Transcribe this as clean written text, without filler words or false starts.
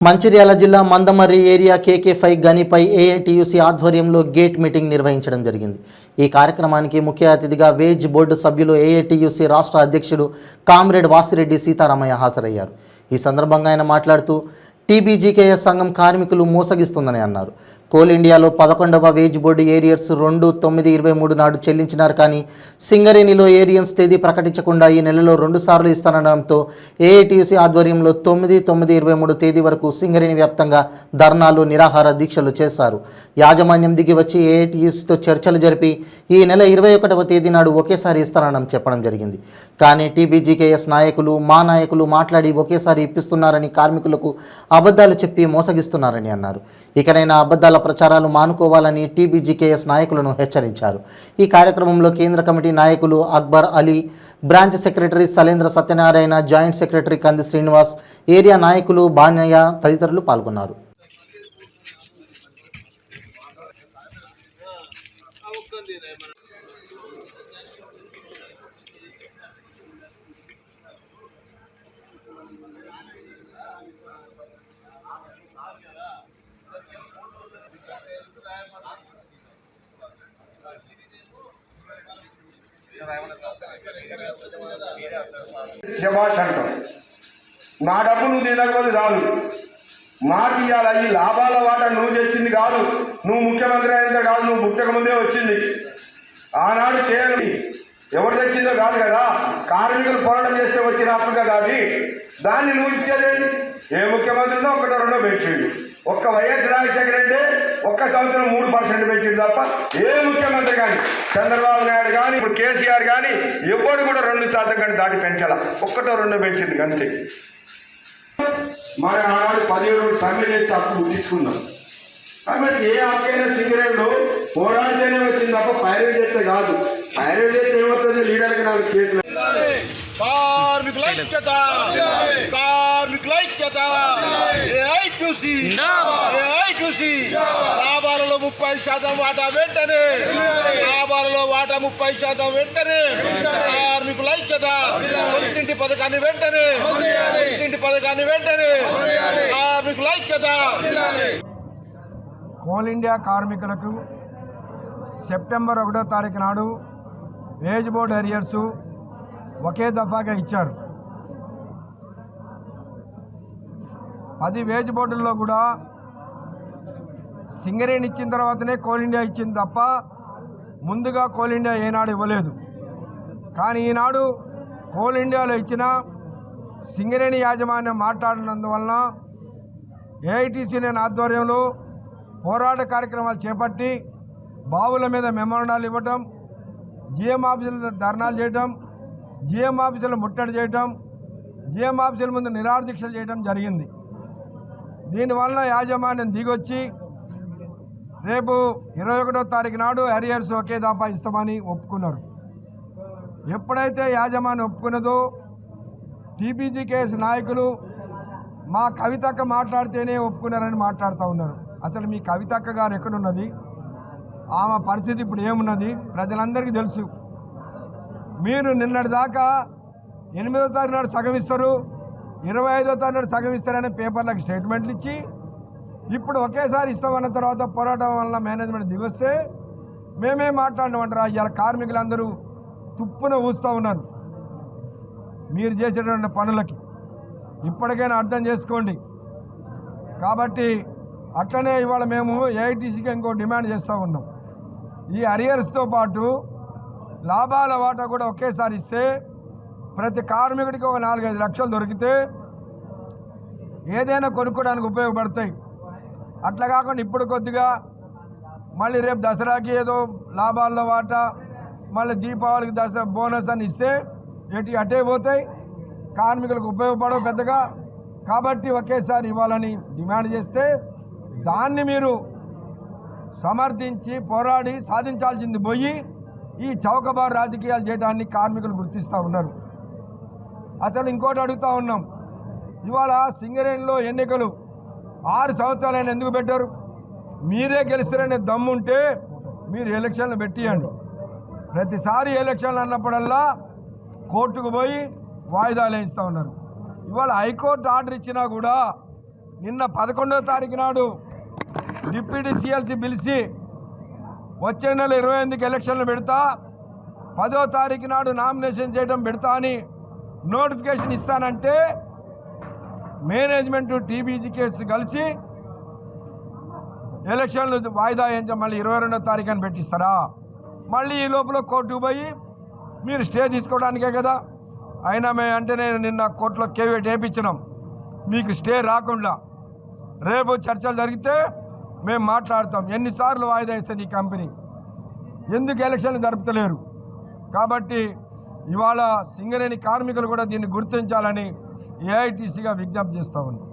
మంచిర్యాల జిల్లా Mandamarri area KK5 గనిపై AITUC ఆధ్వర్యంలో gate meeting నిర్వహించడం జరిగింది. ఈ కార్యక్రమానికి ముఖ్య అతిథిగా వేజ్ బోర్డు సభ్యులు AITUC రాష్ట్ర అధ్యక్షుడు కామ్రేడ్ వాసిరెడ్డి సీతారామయ్య హాజరయ్యారు. ఈ సందర్భంగా ఆయన మాట్లాడుతూ TBGKS సంఘం కార్మికులు మోసగిస్తుందని అన్నారు. కోల్ ఇండియాలో 11వ వేజ్ బోర్డు ఏరియర్స్ 2/9/23 నాడు చెల్లించినారు. కానీ సింగరేణిలో ఏరియన్స్ తేదీ ప్రకటించకుండా ఈ నెలలో 2 సార్లు ఇస్తానడంతో AITUC ఆధ్వర్యంలో 9/9/23 తేదీ వరకు సింగరేణి వ్యాప్తంగా ధర్నాలు నిరాహార దీక్షలు చేశారు. యాజమాన్యం దిగి వచ్చి AITUCతో చర్చలు జరిపి ఈ నెల 21వ తేదీ నాడు ఒకేసారి ఇస్తానని చెప్పడం జరిగింది. కానీ TBGKS నాయకులు మా నాయకులు మాట్లాడి ఒకేసారి ఇప్పిస్తున్నారని కార్మికులకు అబద్ధాలు చెప్పి మోసగిస్తున్నారని అన్నారు. ఇకనైనా అబద్ధాల ప్రచారాలు మానుకోవాలని TBGKS నాయకులను హెచ్చరించారు. ఈ కార్యక్రమంలో కేంద్ర కమిటీ నాయకులు Akbar Ali, branch secretary Salendra Satyanarayana, joint secretary కంది శ్రీనివాస్, ఏరియా నాయకులు బాణయ్య తదితరులు పాల్గొన్నారు. శభాష్ అంటాం. మా డబ్బు నువ్వు తినకపోతే చాలు, మాకు ఇవాళ ఈ లాభాల వాట నువ్వు తెచ్చింది కాదు, నువ్వు ముఖ్యమంత్రి అయినంత కాదు, నువ్వు పుట్టక ముందే వచ్చింది. ఆనాడు కేవలం ఎవరు తెచ్చిందో కాదు కదా, కార్మికులు పోరాటం చేస్తే వచ్చిన అప్పుగా కాదు. దాన్ని నువ్వు ఇచ్చేదేంటి? ఏ ముఖ్యమంత్రినో 1-2 పెంచిండు. ఒక్క వైఎస్ రాజశేఖర రెడ్డి ఒక్క సంవత్సరం 3% పెంచిండు తప్ప ఏ ముఖ్యమంత్రి కానీ, చంద్రబాబు నాయుడు కానీ, ఇప్పుడు కేసీఆర్ కానీ ఎవ్వడు కూడా 2% కంటే దాటి పెంచాల, 1-2 పెంచింది అంతే. మన ఆనాడు 17 రోజులు సమ్మె చేసి అప్పు తీసుకున్నాం. కాబట్టి ఏ హక్కైనా సింగరేణిలో పోరాడితేనే వచ్చింది తప్ప పైరవి చేస్తే కాదు. పైరవి చేస్తే ఏమవుతుంది? లీడర్కి 4 కేసులు. కార్మికుల ఐక్యత, కార్మికుల ఐక్యత, AITUC, AITUC. లాభాలలో 30% వాటా వెంటనే, లాభాలలో వాటా 30% వెంటనే. కార్మికుల ఐక్యత, సొంతింటి పథకాన్ని వెంటనే, సొంతింటి పథకాన్ని వెంటనే. కార్మికుల ఐక్యత. కోల్ ఇండియా కార్మికులకు సెప్టెంబర్ 1వ తారీఖు నాడు వేజ్ బోర్డు ఏరియర్స్ ఒకే దఫాగా ఇచ్చారు. 10 వేజ్ బోర్డుల్లో కూడా సింగరేణి ఇచ్చిన తర్వాతనే కోల్ ఇండియా ఇచ్చింది తప్ప ముందుగా కోల్ ఇండియా ఏనాడు ఇవ్వలేదు. కానీ ఈనాడు కోల్ ఇండియాలో ఇచ్చిన సింగరేణి యాజమాన్యం మాట్లాడినందువలన AITUC ఆధ్వర్యంలో పోరాట కార్యక్రమాలు చేపట్టి బావుల మీద మెమోరాండాలు ఇవ్వటం, GM ఆఫీసుల ధర్నాలు చేయటం, GM ఆఫీసులు ముట్టడి చేయటం, GM ఆఫీసుల ముందు నిరాహార దీక్షలు చేయడం జరిగింది. దీనివల్ల యాజమాన్యం దిగొచ్చి రేపు 21వ తారీఖు నాడు అరియర్స్ ఒకే దఫా ఇస్తామని ఒప్పుకున్నారు. ఎప్పుడైతే యాజమాన్యం ఒప్పుకున్నదో TBGKS నాయకులు మా కవితక్క మాట్లాడితేనే ఒప్పుకున్నారని మాట్లాడుతూ ఉన్నారు. అసలు మీ కవితక్క గారు ఎక్కడున్నది? ఆమె పరిస్థితి ఇప్పుడు ఏమున్నది ప్రజలందరికీ తెలుసు. మీరు నిన్నటి దాకా 8వ తారీఖు నాడు సగం ఇస్తారు, 25వ తారీఖు నాడు సగం ఇస్తారనే పేపర్లకు స్టేట్మెంట్లు ఇచ్చి ఇప్పుడు ఒకేసారి ఇస్తామన్న తర్వాత పోరాటం వల్ల మేనేజ్మెంట్ దిగొస్తే మేమేం మాట్లాడమంటారా? ఇవాళ కార్మికులందరూ తుప్పున ఊస్తూ ఉన్నారు మీరు చేసేటువంటి పనులకి. ఇప్పటికైనా అర్థం చేసుకోండి. కాబట్టి అట్లనే ఇవాళ మేము AITUCకి ఇంకో డిమాండ్ చేస్తూ ఉన్నాం. ఈ అరియర్స్తో పాటు లాభాల వాటా కూడా ఒకేసారి ఇస్తే ప్రతి కార్మికుడికి ఒక 4-5 లక్షలు దొరికితే ఏదైనా కొనుక్కోవడానికి ఉపయోగపడతాయి. అట్లా కాకుండా ఇప్పుడు కొద్దిగా మళ్ళీ రేపు దసరాకి ఏదో లాభాల్లో వాటా, మళ్ళీ దీపావళికి దసరా బోనస్ అని ఇస్తే అటే పోతాయి, కార్మికులకు ఉపయోగపడవు పెద్దగా. కాబట్టి ఒకేసారి ఇవ్వాలని డిమాండ్ చేస్తే దాన్ని మీరు సమర్థించి పోరాడి సాధించాల్సింది పోయి ఈ చౌకబారు రాజకీయాలు చేయడాన్ని కార్మికులు గుర్తిస్తూ ఉన్నారు. అసలు ఇంకోటి అడుగుతూ ఉన్నాం, ఇవాళ సింగరేణిలో ఎన్నికలు 6 సంవత్సరాలైనా ఎందుకు పెట్టారు? మీరే గెలుస్తారనే దమ్ముంటే మీరు ఎలక్షన్లు పెట్టియండి. ప్రతిసారి ఎలక్షన్లు అన్నప్పుడల్లా కోర్టుకు పోయి వాయిదాలు వేయిస్తూ ఉన్నారు. ఇవాళ హైకోర్టు ఆర్డర్ ఇచ్చినా కూడా నిన్న 11వ తారీఖు నాడు డిప్యూటీ సిఎల్సి పిలిచి వచ్చే నెల 28కి ఎలక్షన్లు పెడతా, 10వ తారీఖు నాడు నామినేషన్ చేయడం పెడతా అని నోటిఫికేషన్ ఇస్తానంటే మేనేజ్మెంట్ టీబీజీ కేసు కలిసి ఎలక్షన్లు వాయిదా వేయించ మళ్ళీ 22వ తారీఖు అని పెట్టిస్తారా? మళ్ళీ ఈ లోపల కోర్టుకు పోయి మీరు స్టే తీసుకోవడానికే కదా. అయినా అంటే నేను నిన్న కోర్టులో కేవేట్ వేయించినాం, మీకు స్టే రాకుండా రేపు చర్చలు జరిగితే మేము మాట్లాడతాం. ఎన్నిసార్లు వాయిదా ఇస్తుంది ఈ కంపెనీ, ఎందుకు ఎలక్షన్లు జరుపుతలేరు? కాబట్టి ఇవాళ సింగరేణి కార్మికులు కూడా దీన్ని గుర్తించాలని ఏఐటీసీగా విజ్ఞప్తి చేస్తా ఉన్నాం.